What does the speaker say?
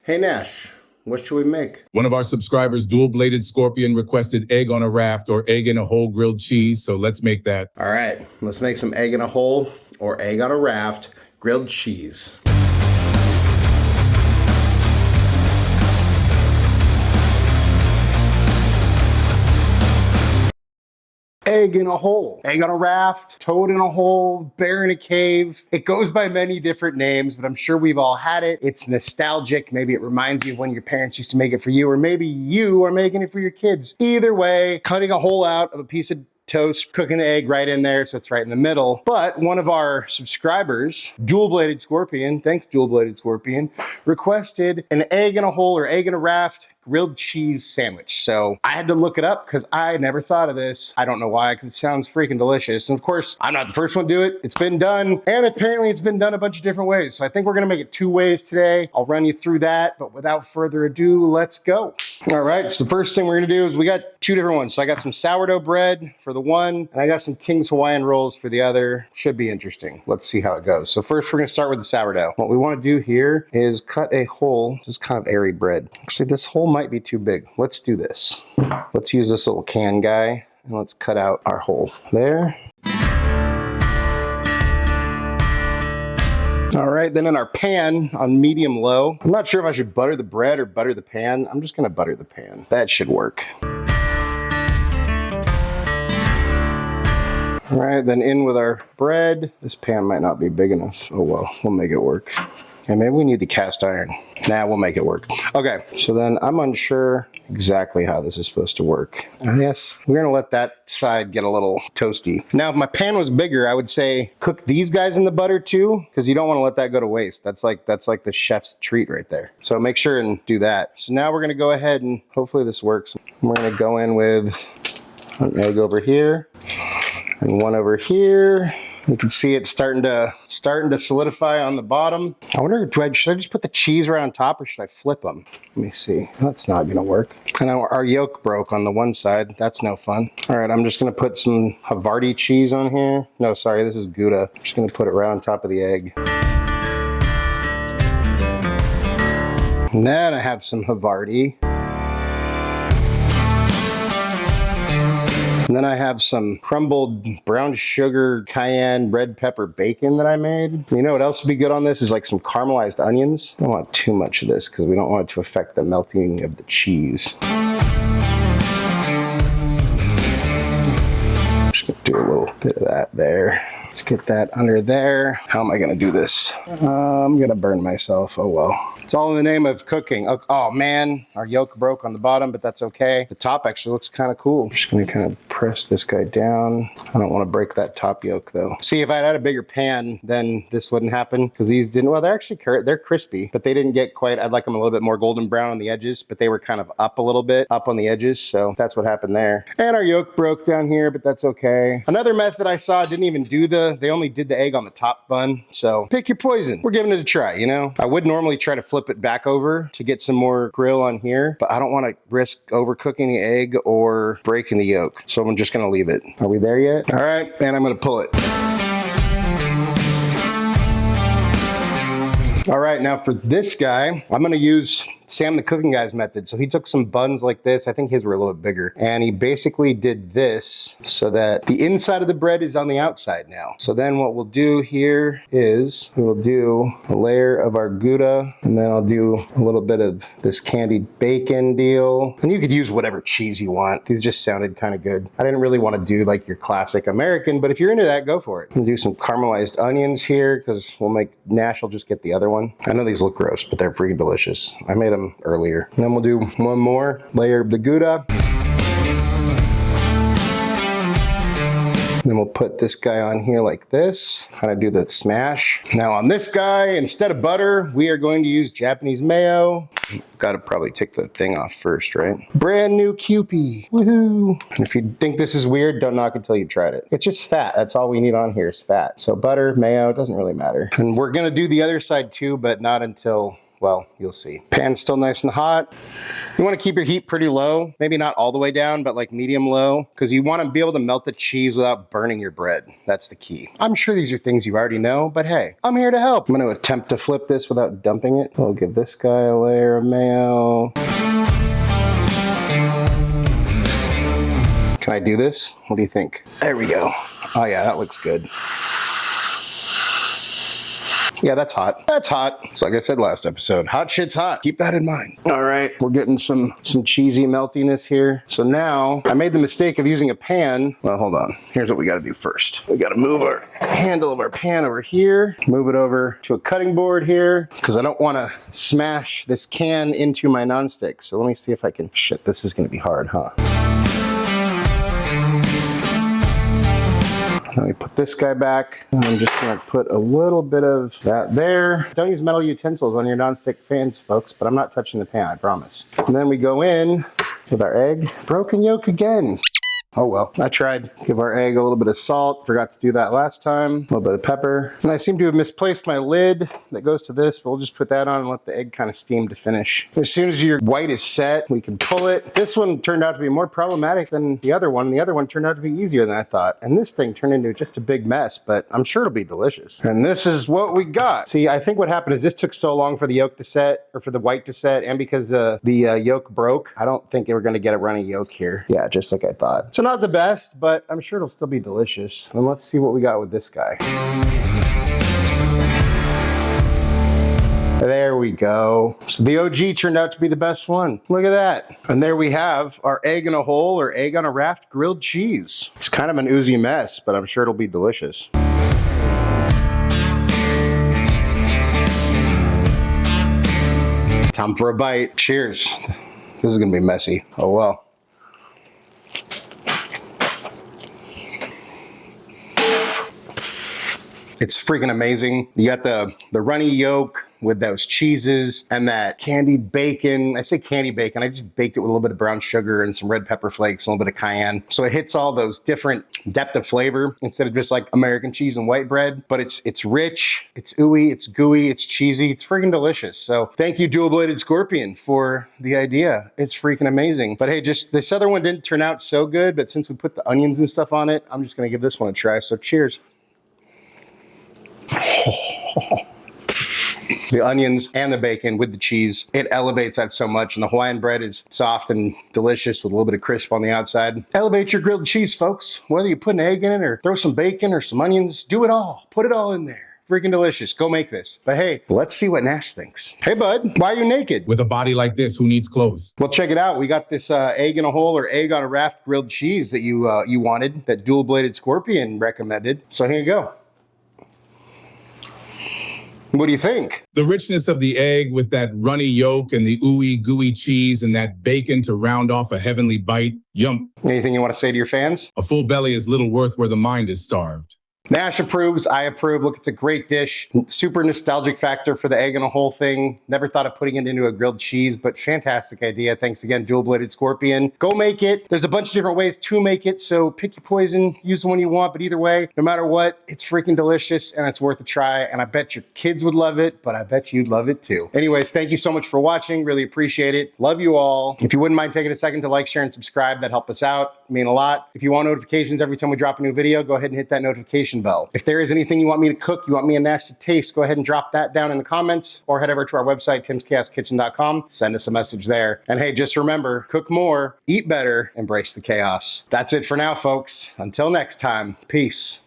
Hey Nash, what should we make? One of our subscribers, Dual-Bladed Scorpion, requested egg on a raft or egg in a whole grilled cheese, so let's make that. All right, let's make some egg in a hole or egg on a raft grilled cheese. Egg in a hole, egg on a raft, toad in a hole, bear in a cave. It goes by many different names, but I'm sure we've all had it. It's nostalgic. Maybe it reminds you of when your parents used to make it for you, or maybe you are making it for your kids. Either way, cutting a hole out of a piece of toast, cooking the egg right in there so it's right in the middle. But one of our subscribers, Dual-Bladed Scorpion, thanks Dual-Bladed Scorpion, requested an egg in a hole or egg in a raft grilled cheese sandwich. So I had to look it up because I never thought of this. I don't know why, because it sounds freaking delicious. And of course, I'm not the first one to do it. It's been done, and apparently it's been done a bunch of different ways. So I think we're gonna make it 2 ways today. I'll run you through that, but without further ado, let's go. All right, so the first thing we're gonna do is we got 2 different ones. So I got some sourdough bread for the one, and I got some King's Hawaiian rolls for the other. Should be interesting. Let's see how it goes. So first we're gonna start with the sourdough. What we wanna do here is cut a hole, just kind of airy bread. Actually, this hole might be too big. Let's do this. Let's use this little can guy, and let's cut out our hole there. All right, then in our pan on medium low, I'm not sure if I should butter the bread or butter the pan. I'm just gonna butter the pan. That should work. All right, then in with our bread. This pan might not be big enough. Oh well, we'll make it work. And maybe we need the cast iron. Nah, we'll make it work. Okay, so then I'm unsure exactly how this is supposed to work. I guess we're gonna let that side get a little toasty. Now, if my pan was bigger, I would say cook these guys in the butter too, because you don't wanna let that go to waste. That's like the chef's treat right there. So make sure and do that. So now we're gonna go ahead and hopefully this works. We're gonna go in with an egg over here and one over here. You can see it starting to solidify on the bottom. I wonder, should I just put the cheese right on top or should I flip them? Let me see. That's not gonna work. I know our yolk broke on the one side. That's no fun. All right, I'm just gonna put some Hawaiian cheese on here. No, sorry, this is Gouda. I'm just gonna put it right on top of the egg. And then I have some Hawaiian. And then I have some crumbled brown sugar, cayenne, red pepper bacon that I made. You know what else would be good on this is like some caramelized onions. I don't want too much of this because we don't want it to affect the melting of the cheese. I'm just gonna do a little bit of that there. Let's get that under there. How am I gonna do this? I'm gonna burn myself, oh well. It's all in the name of cooking. Oh man, our yolk broke on the bottom, but that's okay. The top actually looks kind of cool. I'm just gonna kind of press this guy down. I don't want to break that top yolk though. See, if I had a bigger pan, then this wouldn't happen because these didn't, well, they're crispy, but they didn't get quite, I'd like them a little bit more golden brown on the edges, but they were kind of up a little bit, up on the edges. So that's what happened there. And our yolk broke down here, but that's okay. Another method I saw didn't even do they only did the egg on the top bun. So pick your poison. We're giving it a try, you know? I would normally try to flip it back over to get some more grill on here, but I don't want to risk overcooking the egg or breaking the yolk. So I'm just gonna leave it. Are we there yet? All right, and I'm gonna pull it. All right, now for this guy, I'm gonna use Sam the Cooking Guy's method. So he took some buns like this. I think his were a little bit bigger. And he basically did this so that the inside of the bread is on the outside now. So then what we'll do here is we'll do a layer of our Gouda, and then I'll do a little bit of this candied bacon deal. And you could use whatever cheese you want. These just sounded kind of good. I didn't really want to do like your classic American, but if you're into that, go for it. I'm gonna do some caramelized onions here because Nash will just get the other one. I know these look gross, but they're freaking delicious. I made them earlier. And then we'll do one more layer of the Gouda. Then we'll put this guy on here like this, kind of do the smash. Now on this guy, instead of butter, we are going to use Japanese mayo. Got to probably take the thing off first, right? Brand new Kewpie, woohoo. And if you think this is weird, don't knock until you tried it. It's just fat, that's all we need on here is fat. So butter, mayo, it doesn't really matter. And we're gonna do the other side too, but not until Well, you'll see. Pan's still nice and hot. You want to keep your heat pretty low, maybe not all the way down, but like medium low, because you want to be able to melt the cheese without burning your bread. That's the key. I'm sure these are things you already know, but hey, I'm here to help. I'm going to attempt to flip this without dumping it. I'll give this guy a layer of mayo. Can I do this? What do you think? There we go. Oh yeah, that looks good. Yeah, that's hot. That's hot. It's like I said last episode, hot shit's hot. Keep that in mind. All right, we're getting some cheesy meltiness here. So now I made the mistake of using a pan. Well, hold on. Here's what we got to do first. We got to move our handle of our pan over here, move it over to a cutting board here, because I don't want to smash this can into my nonstick. So let me see if I can, shit, this is going to be hard, huh? Let me put this guy back. And I'm just gonna put a little bit of that there. Don't use metal utensils on your nonstick pans, folks, but I'm not touching the pan, I promise. And then we go in with our egg. Broken yolk again. Oh well, I tried. Give our egg a little bit of salt. Forgot to do that last time. A little bit of pepper. And I seem to have misplaced my lid that goes to this, but we'll just put that on and let the egg kind of steam to finish. As soon as your white is set, we can pull it. This one turned out to be more problematic than the other one. The other one turned out to be easier than I thought. And this thing turned into just a big mess, but I'm sure it'll be delicious. And this is what we got. See, I think what happened is this took so long for the yolk to set, or for the white to set, and because the yolk broke, I don't think we're gonna get a runny yolk here. Yeah, just like I thought. So not the best, but I'm sure it'll still be delicious. And let's see what we got with this guy. There we go. So the OG turned out to be the best one. Look at that. And there we have our egg in a hole, or egg on a raft grilled cheese. It's kind of an oozy mess, but I'm sure it'll be delicious. Time for a bite. Cheers. This is gonna be messy. Oh well. It's freaking amazing. You got the runny yolk with those cheeses and that candied bacon. I say candy bacon, I just baked it with a little bit of brown sugar and some red pepper flakes, a little bit of cayenne. So it hits all those different depth of flavor instead of just like American cheese and white bread. But it's rich, it's ooey, it's gooey, it's cheesy, it's freaking delicious. So thank you, Dual-Bladed Scorpion, for the idea. It's freaking amazing. But hey, just this other one didn't turn out so good, but since we put the onions and stuff on it, I'm just gonna give this one a try. So cheers. The onions and the bacon with the cheese, it elevates that so much. And the Hawaiian bread is soft and delicious with a little bit of crisp on the outside. Elevate your grilled cheese, folks. Whether you put an egg in it or throw some bacon or some onions, do it all. Put it all in there. Freaking delicious. Go make this. But hey, let's see what Nash thinks. Hey bud, why are you naked? With a body like this, who needs clothes? Well, check it out. We got this egg in a hole, or egg on a raft grilled cheese that you wanted, that Dual-Bladed Scorpion recommended. So here you go. What do you think? The richness of the egg with that runny yolk and the ooey gooey cheese and that bacon to round off a heavenly bite. Yum. Anything you want to say to your fans? A full belly is little worth where the mind is starved. Nash approves, I approve. Look, it's a great dish. Super nostalgic factor for the egg in a whole thing. Never thought of putting it into a grilled cheese, but fantastic idea. Thanks again, Dual-Bladed Scorpion. Go make it. There's a bunch of different ways to make it, so pick your poison, use the one you want, but either way, no matter what, it's freaking delicious and it's worth a try. And I bet your kids would love it, but I bet you'd love it too. Anyways, thank you so much for watching. Really appreciate it. Love you all. If you wouldn't mind taking a second to like, share, and subscribe, that'd help us out. It mean a lot. If you want notifications every time we drop a new video, go ahead and hit that notification bell. If there is anything you want me to cook, you want me and Nash to taste, go ahead and drop that down in the comments, or head over to our website, timschaoskitchen.com. Send us a message there. And hey, just remember, cook more, eat better, embrace the chaos. That's it for now, folks. Until next time, peace.